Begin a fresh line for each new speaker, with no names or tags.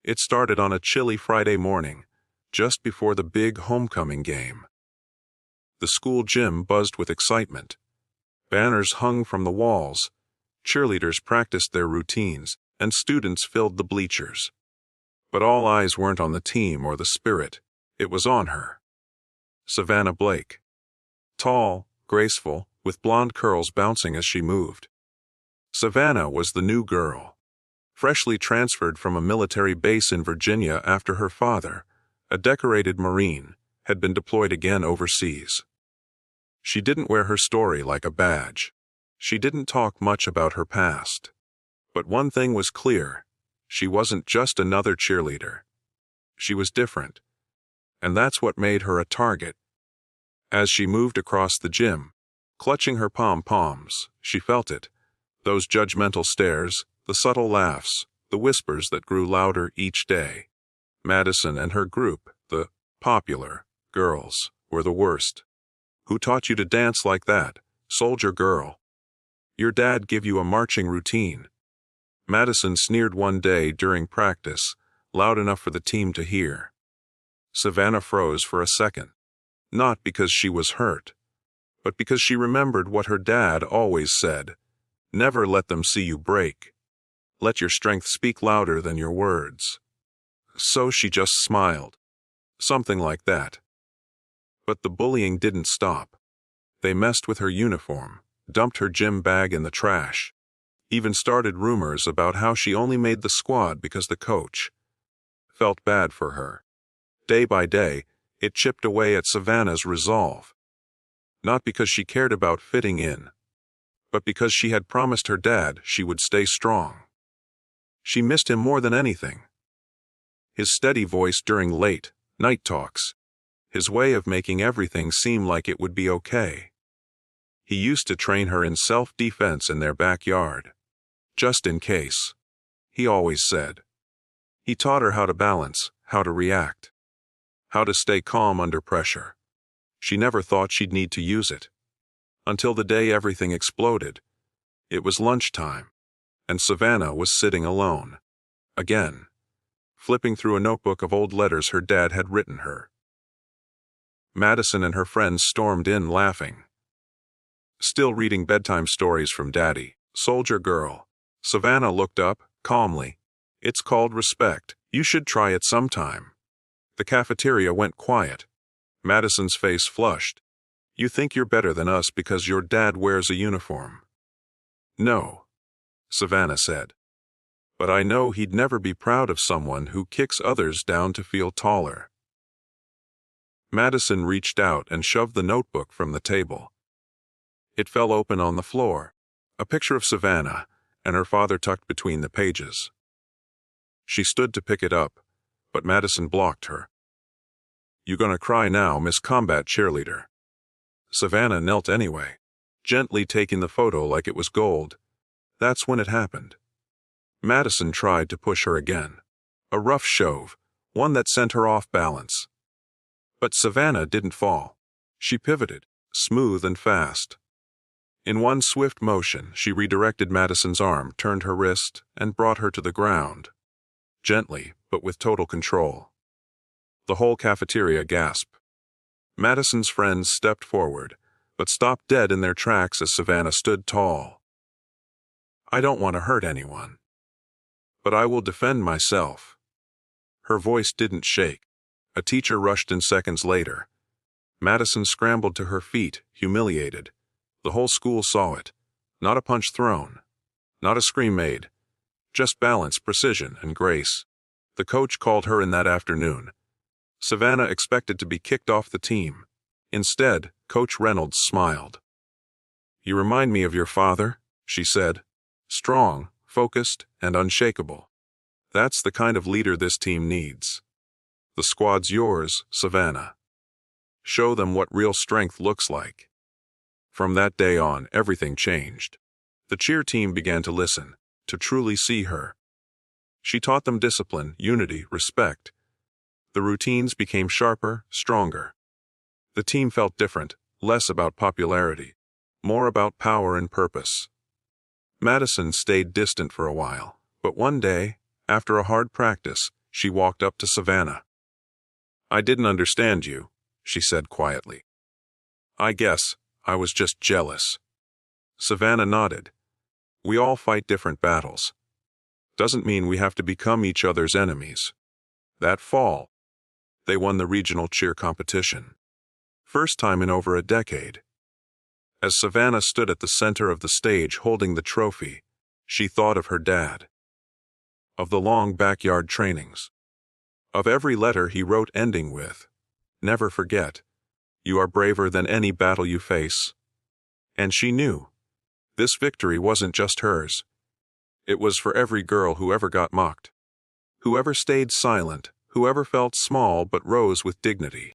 It started on a chilly Friday morning, just before the big homecoming game. The school gym buzzed with excitement. Banners hung from the walls, cheerleaders practiced their routines, and students filled the bleachers. But all eyes weren't on the team or the spirit, it was on her. Savannah Blake. Tall, graceful, with blonde curls bouncing as she moved. Savannah was the new girl. Freshly transferred from a military base in Virginia after her father, a decorated Marine, had been deployed again overseas. She didn't wear her story like a badge. She didn't talk much about her past. But one thing was clear, she wasn't just another cheerleader. She was different. And that's what made her a target. As she moved across the gym, clutching her pom-poms, she felt it. Those judgmental stares, the subtle laughs, the whispers that grew louder each day. Madison and her group, the popular girls, were the worst. Who taught you to dance like that, soldier girl? Your dad give you a marching routine. Madison sneered one day during practice, loud enough for the team to hear. Savannah froze for a second, not because she was hurt, but because she remembered what her dad always said. Never let them see you break. Let your strength speak louder than your words. So she just smiled. Something like that. But the bullying didn't stop. They messed with her uniform, dumped her gym bag in the trash, even started rumors about how she only made the squad because the coach felt bad for her. Day by day, it chipped away at Savannah's resolve. Not because she cared about fitting in, but because she had promised her dad she would stay strong. She missed him more than anything. His steady voice during late night talks, his way of making everything seem like it would be okay. He used to train her in self-defense in their backyard. Just in case, he always said. He taught her how to balance, how to react, how to stay calm under pressure. She never thought she'd need to use it. Until the day everything exploded. It was lunchtime, and Savannah was sitting alone. Again, flipping through a notebook of old letters her dad had written her. Madison and her friends stormed in laughing. Still reading bedtime stories from Daddy, soldier girl. Savannah looked up, calmly. It's called respect. You should try it sometime. The cafeteria went quiet. Madison's face flushed. You think you're better than us because your dad wears a uniform. No, Savannah said. But I know he'd never be proud of someone who kicks others down to feel taller. Madison reached out and shoved the notebook from the table. It fell open on the floor, a picture of Savannah and her father tucked between the pages. She stood to pick it up, but Madison blocked her. You gonna cry now, Miss Combat Cheerleader? Savannah knelt anyway, gently taking the photo like it was gold. That's when it happened. Madison tried to push her again. A rough shove, one that sent her off balance. But Savannah didn't fall. She pivoted, smooth and fast. In one swift motion, she redirected Madison's arm, turned her wrist, and brought her to the ground. Gently, but with total control. The whole cafeteria gasped. Madison's friends stepped forward, but stopped dead in their tracks as Savannah stood tall. I don't want to hurt anyone, but I will defend myself. Her voice didn't shake. A teacher rushed in seconds later. Madison scrambled to her feet, humiliated. The whole school saw it. Not a punch thrown, not a scream made, just balance, precision, and grace. The coach called her in that afternoon. Savannah expected to be kicked off the team. Instead, Coach Reynolds smiled. You remind me of your father, she said. Strong, focused, and unshakable. That's the kind of leader this team needs. The squad's yours, Savannah. Show them what real strength looks like. From that day on, everything changed. The cheer team began to listen, to truly see her. She taught them discipline, unity, respect. The routines became sharper, stronger. The team felt different, less about popularity, more about power and purpose. Madison stayed distant for a while, but one day, after a hard practice, She walked up to Savannah. "I didn't understand you," she said quietly. "I guess I was just jealous." Savannah nodded. "We all fight different battles. Doesn't mean we have to become each other's enemies." That fall, they won the regional cheer competition. First time in over a decade. As Savannah stood at the center of the stage holding the trophy, she thought of her dad. Of the long backyard trainings. Of every letter he wrote ending with, "Never forget, you are braver than any battle you face." And she knew, this victory wasn't just hers. It was for every girl who ever got mocked. Whoever stayed silent, whoever felt small but rose with dignity.